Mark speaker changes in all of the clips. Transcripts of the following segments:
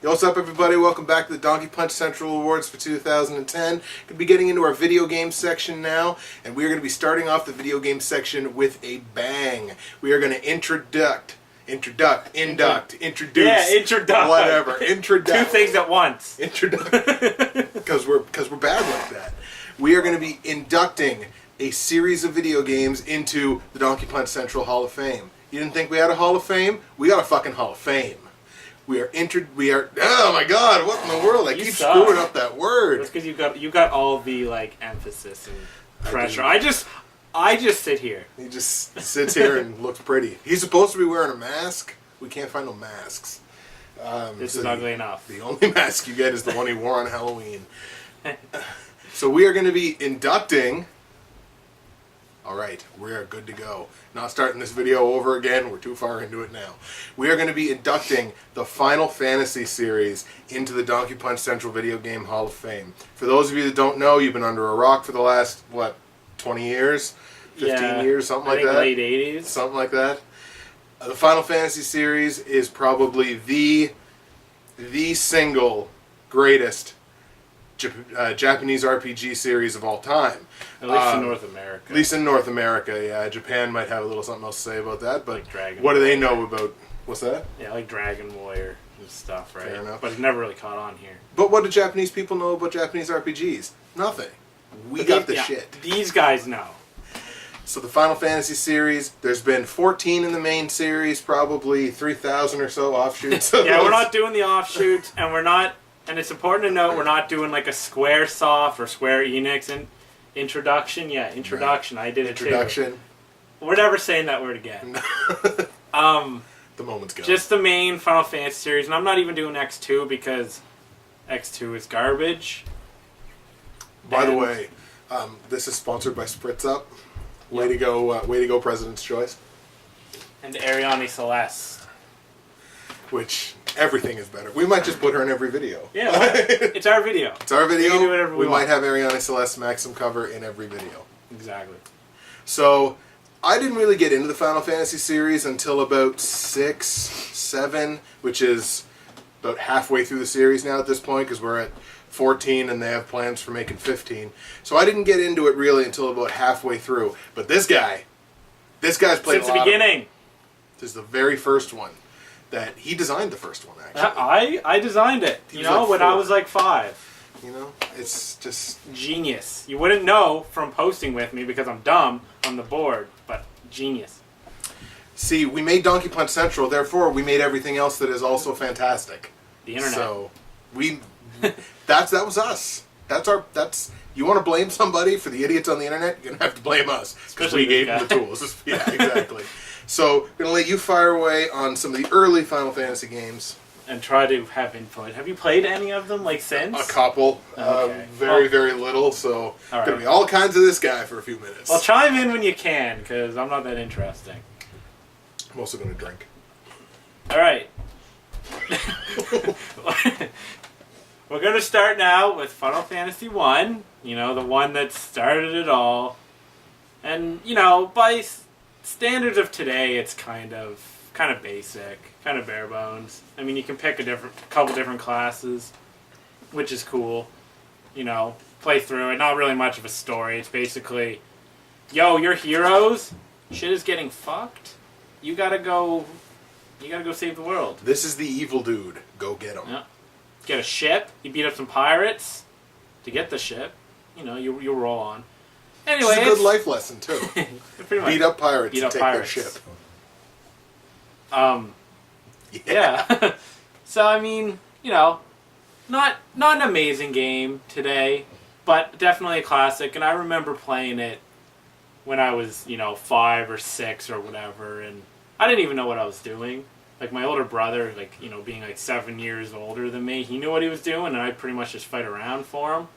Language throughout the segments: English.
Speaker 1: Yo, what's up, everybody? Welcome back to the Donkey Punch Central Awards for 2010. Going to be getting into our video game section now, and we are going to be starting off the video game section with a bang. We are going to introduce.
Speaker 2: Yeah, introduct.
Speaker 1: Whatever. Introduct.
Speaker 2: Two things at once.
Speaker 1: Introduct. Because we're bad like that. We are going to be inducting a series of video games into the Donkey Punch Central Hall of Fame. You didn't think we had a Hall of Fame? We got a fucking Hall of Fame. We are, oh my god, what in the world? I keep screwing up that word.
Speaker 2: That's because you got all the, like, emphasis and pressure. I just sit here.
Speaker 1: He just sits here and looks pretty. He's supposed to be wearing a mask. We can't find no masks.
Speaker 2: This is ugly enough.
Speaker 1: The only mask you get is the one he wore on Halloween. So we are going to be inducting... Alright, we are good to go. Not starting this video over again, we're too far into it now. We are going to be inducting the Final Fantasy series into the Donkey Punch Central Video Game Hall of Fame. For those of you that don't know, you've been under a rock for the last, 20 years? 15 years, something like that?
Speaker 2: Late 80s.
Speaker 1: Something like that. The Final Fantasy series is probably the single greatest Japanese RPG series of all time.
Speaker 2: At least in North America.
Speaker 1: At least in North America, yeah. Japan might have a little something else to say about that, but
Speaker 2: like
Speaker 1: what do they know about... What's that?
Speaker 2: Yeah, like Dragon Warrior and stuff, right?
Speaker 1: Fair enough.
Speaker 2: But it never really caught on here.
Speaker 1: But what do Japanese people know about Japanese RPGs? Nothing. We got the shit.
Speaker 2: These guys know.
Speaker 1: So the Final Fantasy series, there's been 14 in the main series, probably 3,000 or so offshoots.
Speaker 2: Yeah, we're not doing the offshoots, and we're not... And it's important to note we're not doing like a Squaresoft or Square Enix introduction. Yeah, introduction. Right. I did it too. We're never saying that word again.
Speaker 1: The moment's gone.
Speaker 2: Just the main Final Fantasy series, and I'm not even doing X2 because X2 is garbage.
Speaker 1: By the way, this is sponsored by Spritz Up. Way to go, President's Choice.
Speaker 2: And Ariane Celeste.
Speaker 1: Which, everything is better. We might just put her in every video.
Speaker 2: Yeah, it's our video.
Speaker 1: It's our video.
Speaker 2: We can do whatever we want.
Speaker 1: Might have Ariane Celeste Maxim cover in every video.
Speaker 2: Exactly.
Speaker 1: So, I didn't really get into the Final Fantasy series until about 6, 7, which is about halfway through the series now at this point, because we're at 14 and they have plans for making 15. So I didn't get into it really until about halfway through. But this guy's played
Speaker 2: since the beginning.
Speaker 1: This is the very first one. That he designed the first one, actually.
Speaker 2: I designed it, when I was like 5.
Speaker 1: You know, it's just...
Speaker 2: Genius. You wouldn't know from posting with me because I'm dumb on the board, but genius.
Speaker 1: See, we made Donkey Punch Central, therefore we made everything else that is also fantastic.
Speaker 2: The internet.
Speaker 1: So, that was us. You want to blame somebody for the idiots on the internet, you're going to have to blame us. Because we gave them the tools. Yeah, exactly. So, I'm going to let you fire away on some of the early Final Fantasy games.
Speaker 2: And try to have input. Have you played any of them, since?
Speaker 1: A couple. Okay. Very little, so going to be all kinds of this guy for a few minutes.
Speaker 2: Well, chime in when you can, because I'm not that interesting.
Speaker 1: I'm also going to drink.
Speaker 2: Alright. We're going to start now with Final Fantasy 1. The one that started it all. And, by standards of today, it's kind of basic, kind of bare bones. I mean, you can pick a couple different classes, which is cool. Play through it. Not really much of a story. It's basically, yo, your heroes, shit is getting fucked. You gotta go save the world.
Speaker 1: This is the evil dude. Go get him.
Speaker 2: Yeah. Get a ship. You beat up some pirates to get the ship. You roll on. Anyway,
Speaker 1: it's a good life lesson too. Beat up pirates and take their ship.
Speaker 2: Yeah. So I mean, not an amazing game today, but definitely a classic. And I remember playing it when I was 5 or 6 or whatever, and I didn't even know what I was doing. Like my older brother, being 7 years older than me, he knew what he was doing, and I'd pretty much just fight around for him.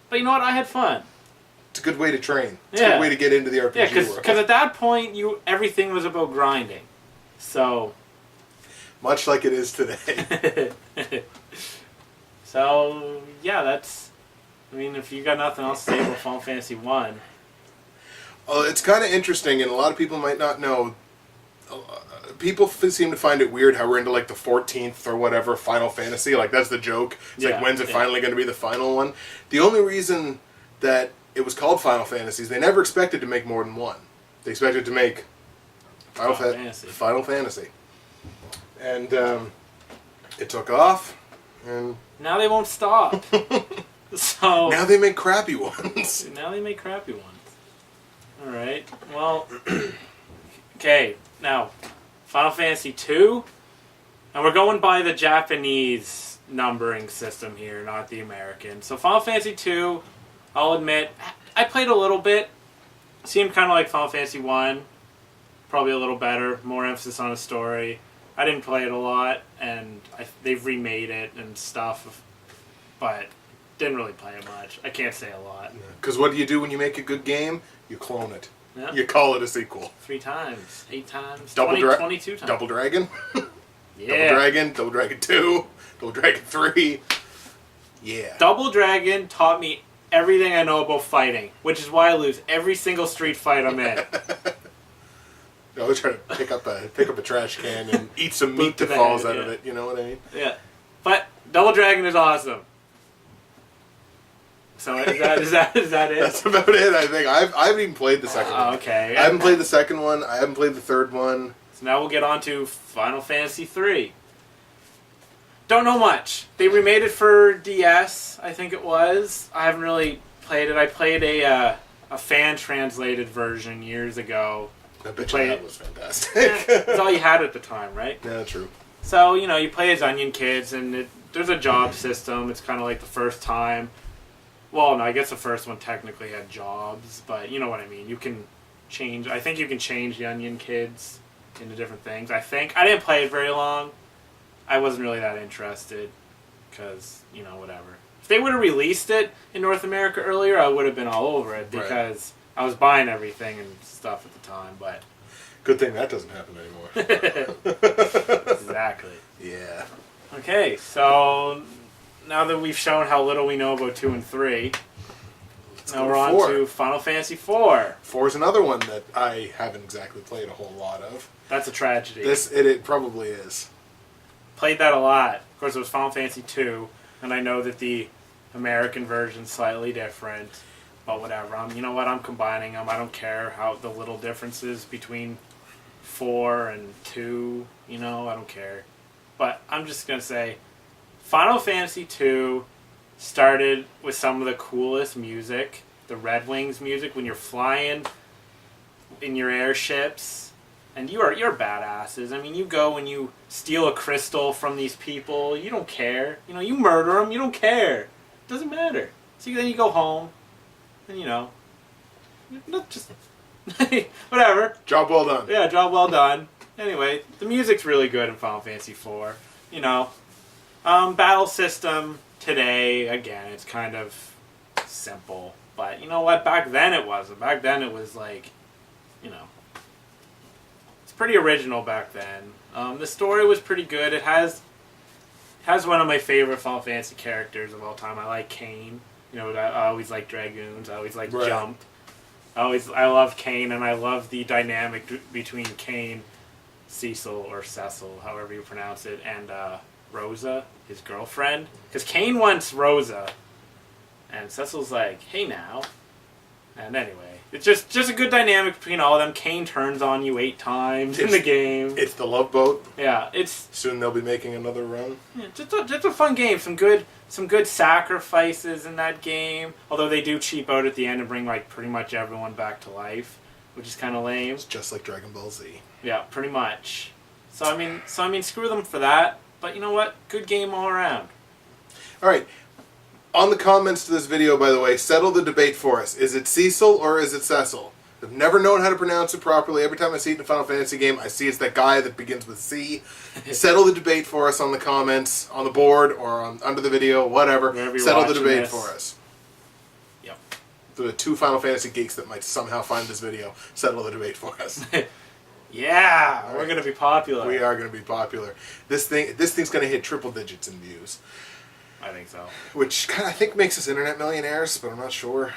Speaker 2: But you know what? I had fun.
Speaker 1: It's a good way to train. It's a good way to get into the RPG world.
Speaker 2: Because at that point, everything was about grinding. So...
Speaker 1: Much like it is today.
Speaker 2: So, yeah, that's... I mean, if you got nothing else to say about Final Fantasy 1...
Speaker 1: It's kind of interesting, and a lot of people might not know... people seem to find it weird how we're into like the 14th or whatever Final Fantasy. Like that's the joke. It's like when's it finally going to be the final one? The only reason that it was called Final Fantasy is they never expected to make more than one. They expected to make Final Fantasy. And it took off, and
Speaker 2: now they won't stop. So
Speaker 1: now they make crappy ones.
Speaker 2: Now they make crappy ones. All right. Well, okay. Now, Final Fantasy 2, and we're going by the Japanese numbering system here, not the American. So Final Fantasy 2, I'll admit, I played a little bit. Seemed kind of like Final Fantasy 1, probably a little better, more emphasis on the story. I didn't play it a lot, and they've remade it and stuff, but didn't really play it much. I can't say a lot.
Speaker 1: Because what do you do when you make a good game? You clone it.
Speaker 2: Yeah.
Speaker 1: You call it a sequel.
Speaker 2: 3 times, 8 times, 22 times.
Speaker 1: Double Dragon.
Speaker 2: Yeah.
Speaker 1: Double Dragon 2, Double Dragon 3. Yeah.
Speaker 2: Double Dragon taught me everything I know about fighting, which is why I lose every single street fight I'm in.
Speaker 1: I always try to pick up a trash can and eat some meat that falls out of it. You know what I mean?
Speaker 2: Yeah. But Double Dragon is awesome. So is that it?
Speaker 1: That's about it. I think I haven't even played the second one.
Speaker 2: Okay.
Speaker 1: I haven't played the second one. I haven't played the third one.
Speaker 2: So now we'll get on to Final Fantasy 3. Don't know much. They remade it for DS, I think it was. I haven't really played it. I played a fan translated version years ago.
Speaker 1: I bet you that was fantastic.
Speaker 2: That's all you had at the time, right?
Speaker 1: Yeah, true.
Speaker 2: So, you play as Onion Kids, and there's a job system. It's kind of like the first time. Well, no, I guess the first one technically had jobs, but you know what I mean. You can change. I think you can change the Onion Kids into different things. I think. I didn't play it very long. I wasn't really that interested because, whatever. If they would have released it in North America earlier, I would have been all over it because I was buying everything and stuff at the time, but...
Speaker 1: Good thing that doesn't happen anymore.
Speaker 2: Exactly.
Speaker 1: Yeah.
Speaker 2: Okay, so... Now that we've shown how little we know about 2 and 3, now we're on to Final Fantasy 4.
Speaker 1: 4 is another one that I haven't exactly played a whole lot of.
Speaker 2: That's a tragedy.
Speaker 1: It probably is.
Speaker 2: Played that a lot. Of course, it was Final Fantasy 2, and I know that the American version's slightly different, but whatever. You know what? I'm combining them. I don't care how the little differences between 4 and 2. I don't care. But I'm just going to say... Final Fantasy II started with some of the coolest music, the Red Wings music, when you're flying in your airships, and you're badasses. I mean, you go and you steal a crystal from these people, you don't care. You murder them, you don't care. It doesn't matter. So then you go home, and not just whatever.
Speaker 1: Job well done.
Speaker 2: Yeah, job well done. Anyway, the music's really good in Final Fantasy IV. Battle system today, again, it's kind of simple. But you know what? Back then it wasn't. Back then it was like, it's pretty original back then. The story was pretty good. It has one of my favorite Final Fantasy characters of all time. I like Kain. I always like Dragoons. I always like Jump. I love Kain, and I love the dynamic between Kain, Cecil, or Cecil, however you pronounce it, and Rosa, his girlfriend. Because Kain wants Rosa, and Cecil's like, hey now. And anyway, it's just a good dynamic between all of them. Kain turns on you 8 times in the game.
Speaker 1: It's the Love Boat.
Speaker 2: Yeah, it's...
Speaker 1: Soon they'll be making another run.
Speaker 2: Yeah, just a fun game. Some good sacrifices in that game. Although they do cheap out at the end and bring pretty much everyone back to life, which is kind of lame.
Speaker 1: It's just like Dragon Ball Z.
Speaker 2: Yeah, pretty much. So I mean, screw them for that. But you know what? Good game all around.
Speaker 1: All right. On the comments to this video, by the way, settle the debate for us. Is it Cecil or is it Cecil? I've never known how to pronounce it properly. Every time I see it in a Final Fantasy game, I see it's that guy that begins with C. Settle the debate for us on the comments, on the board, or under the video, whatever. Settle the debate for us.
Speaker 2: Yep.
Speaker 1: For the 2 Final Fantasy geeks that might somehow find this video, settle the debate for us.
Speaker 2: Yeah,
Speaker 1: right.
Speaker 2: We're going to be popular.
Speaker 1: We are going to be popular. This thing's going to hit triple digits in views.
Speaker 2: I think so.
Speaker 1: Which kind of, I think, makes us internet millionaires, but I'm not sure.